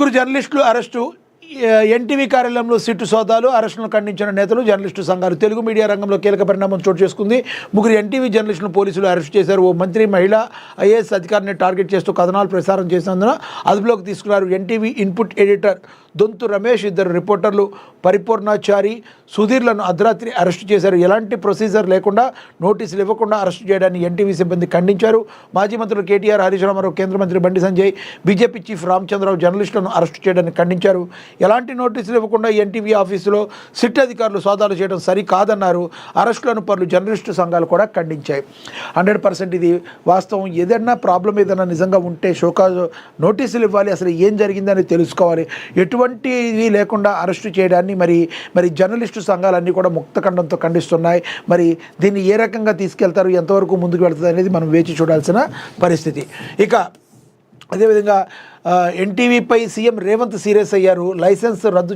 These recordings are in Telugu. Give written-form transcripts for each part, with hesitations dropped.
ముగ్గురు జర్నలిస్టులు అరెస్టు. ఎన్టీవీ కార్యాలయంలో సిట్టు సోదాలు, అరెస్టులను ఖండించిన నేతలు, జర్నలిస్టు సంఘాలు. తెలుగు మీడియా రంగంలో కీలక పరిణామం చోటు చేసుకుంది. ముగ్గురు ఎన్టీవీ జర్నలిస్టులను పోలీసులు అరెస్టు చేశారు. ఓ మంత్రి, మహిళా ఐఏఎస్ అధికారిని టార్గెట్ చేస్తూ కథనాలు ప్రసారం చేసినందున అదుపులోకి తీసుకున్నారు. NTV input editor Donthu Ramesh, ఇద్దరు రిపోర్టర్లు పరిపూర్ణాచారి, సుధీర్లను అర్ధరాత్రి అరెస్టు చేశారు. ఎలాంటి ప్రొసీజర్ లేకుండా, నోటీసులు ఇవ్వకుండా అరెస్టు చేయడాన్ని ఎన్టీవీ సిబ్బంది ఖండించారు. మాజీ మంత్రులు కేటీఆర్, హరీష్ రామారావు, కేంద్ర మంత్రి బండి సంజయ్, బీజేపీ చీఫ్ రామచంద్రరావు జర్నలిస్టులను అరెస్టు చేయడాన్ని ఖండించారు. ఎలాంటి నోటీసులు ఇవ్వకుండా ఎన్టీవీ ఆఫీసులో సిట్ అధికారులు సోదాలు చేయడం సరికాదన్నారు. అరెస్టులను పలు జర్నలిస్టు సంఘాలు కూడా ఖండించాయి. 100% ఇది వాస్తవం. ఏదైనా ప్రాబ్లం ఏదైనా నిజంగా ఉంటే షోకాజ్ నోటీసులు ఇవ్వాలి, అసలు ఏం జరిగిందని తెలుసుకోవాలి. ఎటువంటివి లేకుండా అరెస్టు చేయడాన్ని మరి జర్నలిస్టు సంఘాలన్నీ కూడా ముక్తఖండంతో ఖండిస్తున్నాయి. మరి దీన్ని ఏ రకంగా తీసుకెళ్తారు, ఎంతవరకు ముందుకు వెళ్తుంది అనేది మనం వేచి చూడాల్సిన పరిస్థితి. ఇక అదేవిధంగా ఎన్టీవీపై సీఎం రేవంత్ సీరియస్ అయ్యారు. లైసెన్స్ రద్దు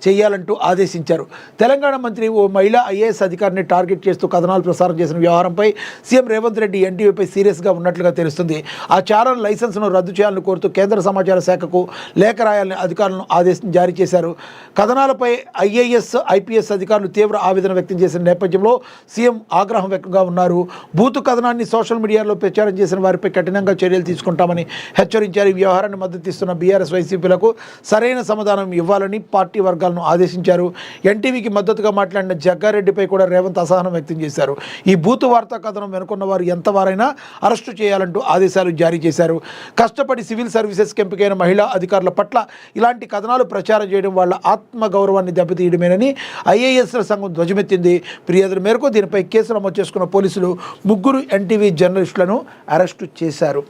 చేయాలంటూ ఆదేశించారు. తెలంగాణ మంత్రి ఓ మహిళా ఐఏఎస్ అధికారిని టార్గెట్ చేస్తూ కథనాలు ప్రసారం చేసిన వ్యవహారంపై సీఎం రేవంత్ రెడ్డి ఎన్టీవీపై సీరియస్గా ఉన్నట్లుగా తెలుస్తుంది. ఆ ఛానల్ లైసెన్స్ను రద్దు చేయాలని కోరుతూ కేంద్ర సమాచార శాఖకు లేఖ రాయాలని అధికారులను ఆదేశం జారీ చేశారు. కథనాలపై ఐఏఎస్, ఐపీఎస్ అధికారులు తీవ్ర ఆవేదన వ్యక్తం చేసిన నేపథ్యంలో సీఎం ఆగ్రహం వ్యక్తంగా ఉన్నారు. బూతు కథనాన్ని సోషల్ మీడియాలో ప్రచారం చేసిన వారిపై కఠినంగా చర్యలు తీసుకుంటామని హెచ్చరించారు. ఈ వ్యవహారాన్ని మద్దతిస్తున్న బీఆర్ఎస్, వైసీపీలకు సరైన సమాధానం ఇవ్వాలని పార్టీ వర్గాలను ఆదేశించారు. ఎన్టీవీకి మద్దతుగా మాట్లాడిన జగ్గారెడ్డిపై కూడా రేవంత్ అసహనం వ్యక్తం చేశారు. ఈ బూతు వార్తా కథనం వెనుకున్న వారు ఎంతవారైనా అరెస్టు చేయాలంటూ ఆదేశాలు జారీ చేశారు. కష్టపడి సివిల్ సర్వీసెస్కి ఎంపికైన మహిళా అధికారుల పట్ల ఇలాంటి కథనాలు ప్రచారం చేయడం వాళ్ళ ఆత్మగౌరవాన్ని దెబ్బతీయడమేనని ఐఏఎస్ల సంఘం ధ్వజమెత్తింది. ఫిర్యాదుల మేరకు దీనిపై కేసు నమోదు చేసుకున్న పోలీసులు ముగ్గురు ఎన్టీవీ జర్నలిస్టులను అరెస్టు చేశారు.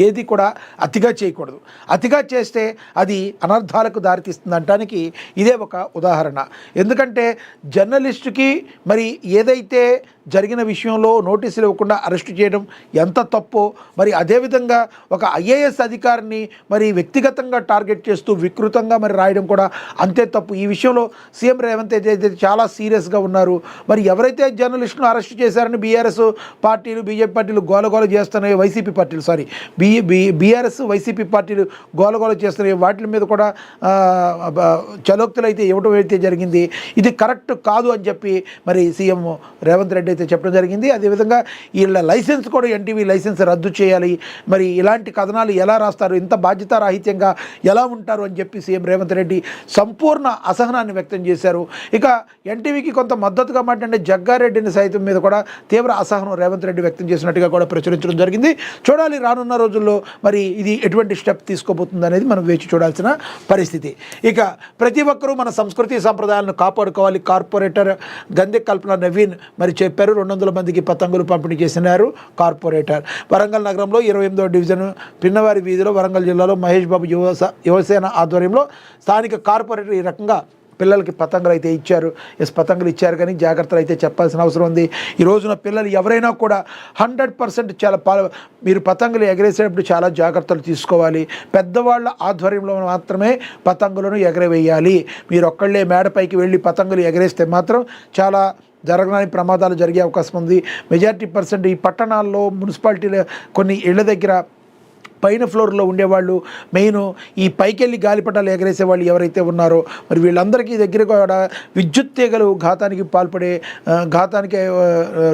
ఏది కూడా అతిగా చేయకూడదు. అతిగా చేస్తే అది అనర్థాలకు దారితీస్తుంది అనడానికి ఇదే ఒక ఉదాహరణ. ఎందుకంటే జర్నలిస్టుకి మరి ఏదైతే జరిగిన విషయంలో నోటీసులు ఇవ్వకుండా అరెస్టు చేయడం ఎంత తప్పో, మరి అదేవిధంగా ఒక ఐఏఎస్ అధికారిని మరి వ్యక్తిగతంగా టార్గెట్ చేస్తూ వికృతంగా మరి రాయడం కూడా అంతే తప్పు. ఈ విషయంలో సీఎం రేవంత్ ఏదైతే చాలా సీరియస్గా ఉన్నారు. మరి ఎవరైతే జర్నలిస్టును అరెస్టు చేశారని బీఆర్ఎస్ పార్టీలు, బీజేపీ పార్టీలు గోలగోల చేస్తున్నాయి, వైసీపీ పార్టీలు బీఆర్ఎస్, వైసీపీ పార్టీలు గోలగోల చేస్తున్నాయి, వాటి మీద కూడా చలోక్తులు అయితే ఇవ్వడం అయితే జరిగింది. ఇది కరెక్ట్ కాదు అని చెప్పి మరి సీఎం రేవంత్ రెడ్డి అయితే చెప్పడం జరిగింది. అదేవిధంగా వీళ్ళ లైసెన్స్ కూడా, ఎన్టీవీ లైసెన్స్ రద్దు చేయాలి. మరి ఇలాంటి కథనాలు ఎలా రాస్తారు, ఇంత బాధ్యతారాహిత్యంగా ఎలా ఉంటారు అని చెప్పి సీఎం రేవంత్ రెడ్డి సంపూర్ణ అసహనాన్ని వ్యక్తం చేశారు. ఇక ఎన్టీవీకి కొంత మద్దతుగా మాట్లాడే జగ్గారెడ్డిని సైతం మీద కూడా తీవ్ర అసహనం రేవంత్ రెడ్డి వ్యక్తం చేసినట్టుగా కూడా ప్రచురించడం జరిగింది. చూడాలి రానున్న రోజుల్లో మరి ఇది ఎటువంటి స్టెప్ తీసుకోబోతుంది అనేది మనం వేచి చూడాల్సిన పరిస్థితి. ఇక ప్రతి ఒక్కరూ మన సంస్కృతి సంప్రదాయాలను కాపాడుకోవాలి. కార్పొరేటర్ గందె కల్పన నవీన్ మరి చెప్పారు. 200 మందికి పతంగులు పంపిణీ చేసినారు కార్పొరేటర్. వరంగల్ నగరంలో 28వ డివిజన్ పిన్నవారి వీధిలో వరంగల్ జిల్లాలో మహేష్ బాబు యువసేన ఆధ్వర్యంలో స్థానిక కార్పొరేటర్ ఈ రకంగా పిల్లలకి పతంగులు అయితే ఇచ్చారు. పతంగులు ఇచ్చారు, కానీ జాగ్రత్తలు అయితే చెప్పాల్సిన అవసరం ఉంది. ఈ రోజున పిల్లలు ఎవరైనా కూడా 100% చాలా మీరు పతంగులు ఎగరేసేటప్పుడు చాలా జాగ్రత్తలు తీసుకోవాలి. పెద్దవాళ్ళ ఆధ్వర్యంలో మాత్రమే పతంగులను ఎగరవేయాలి. మీరు ఒక్కళ్ళే మేడపైకి వెళ్ళి పతంగులు ఎగరేస్తే మాత్రం చాలా జరగని ప్రమాదాలు జరిగే అవకాశం ఉంది. మెజారిటీ % ఈ పట్టణాల్లో, మున్సిపాలిటీల కొన్ని ఇళ్ల దగ్గర పైన ఫ్లోర్లో ఉండేవాళ్ళు, మెయిన్ ఈ పైకెళ్ళి గాలిపటాలు ఎగరేసే వాళ్ళు ఎవరైతే ఉన్నారో మరి వీళ్ళందరికీ దగ్గర కూడా విద్యుత్ తీగలు ఘాతానికి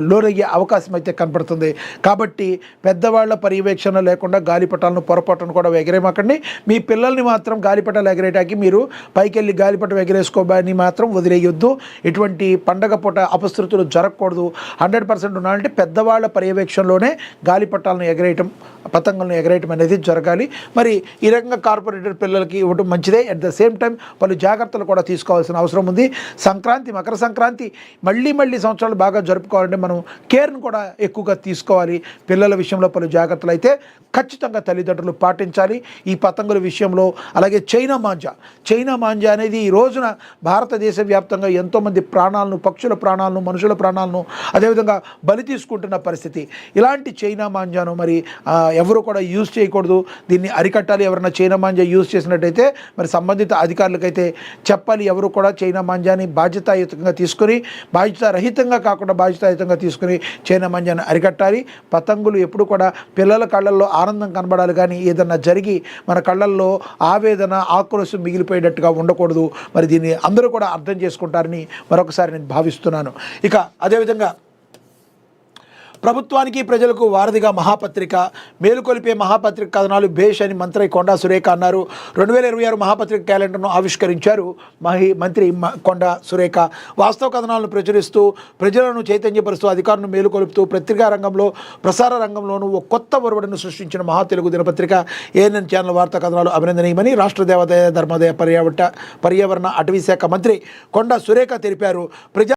లోనయ్యే అవకాశం అయితే కనపడుతుంది. కాబట్టి పెద్దవాళ్ళ పర్యవేక్షణ లేకుండా గాలిపటాలను పొరపాటును కూడా ఎగరేమాకండి. మీ పిల్లల్ని మాత్రం గాలిపటాలు ఎగరేయడానికి మీరు పైకెళ్ళి గాలిపటం ఎగరేసుకోవని మాత్రం వదిలేయొద్దు. ఇటువంటి పండగ పూట అపశృతులు జరగకూడదు. 100% ఉండాలంటే పెద్దవాళ్ళ పర్యవేక్షణలోనే గాలిపటాలను ఎగరేయటం, పతంగులను ఎగరేయటం అనేది జరగాలి. మరి ఈ రకంగా కార్పొరేటర్ పిల్లలకి ఇవ్వడం మంచిదే. అట్ ద సేమ్ టైం పలు జాగ్రత్తలు కూడా తీసుకోవాల్సిన అవసరం ఉంది. సంక్రాంతి, మకర సంక్రాంతి మళ్ళీ సంవత్సరాలు బాగా జరుపుకోవాలంటే మనం కేర్ను కూడా ఎక్కువగా తీసుకోవాలి. పిల్లల విషయంలో పలు జాగ్రత్తలు అయితే ఖచ్చితంగా తల్లిదండ్రులు పాటించాలి. ఈ పతంగుల విషయంలో అలాగే చైనా మాంజా అనేది ఈ రోజున భారతదేశ వ్యాప్తంగా ఎంతోమంది ప్రాణాలను, పక్షుల ప్రాణాలను, మనుషుల ప్రాణాలను అదేవిధంగా బలి తీసుకుంటున్న పరిస్థితి. ఇలాంటి చైనా మాంజాను మరి ఎవరు కూడా యూజ్ చేయకూడదు. చేయకూడదు, దీన్ని అరికట్టాలి. ఎవరైనా చైనా మాంజా యూజ్ చేసినట్టయితే మరి సంబంధిత అధికారులకైతే చెప్పాలి. ఎవరు కూడా చైనా మాంజాని బాధ్యతాయుతంగా తీసుకొని, బాధ్యతారహితంగా కాకుండా బాధ్యతాయుతంగా తీసుకుని చైనా మాంజాని అరికట్టాలి. పతంగులు ఎప్పుడు కూడా పిల్లల కళ్ళల్లో ఆనందం కనబడాలి, కానీ ఏదన్నా జరిగి మన కళ్ళల్లో ఆవేదన, ఆక్రోశం మిగిలిపోయేటట్టుగా ఉండకూడదు. మరి దీన్ని అందరూ కూడా అర్థం చేసుకుంటారని మరొకసారి నేను భావిస్తున్నాను. ఇక అదేవిధంగా ప్రభుత్వానికి ప్రజలకు వారధిగా మహాపత్రిక, మేలుకొలిపే మహాపత్రిక కథనాలు భేష్ అని మంత్రి కొండా సురేఖ అన్నారు. 2026 మహాపత్రిక క్యాలెండర్ను ఆవిష్కరించారు మంత్రి కొండా సురేఖ. వాస్తవ కథనాలను ప్రచురిస్తూ ప్రజలను చైతన్యపరుస్తూ అధికారులను మేలుకొలుపుతూ పత్రికా రంగంలో, ప్రసార రంగంలోనూ ఒక కొత్త ఒరవడిని సృష్టించిన మహా తెలుగు దినపత్రిక ఏఎన్ఎన్ ఛానల్ వార్తా కథనాలు అభినందనీయమని రాష్ట్ర దేవాదాయ ధర్మాదాయ పర్యావరణ అటవీ శాఖ మంత్రి కొండా సురేఖ తెలిపారు.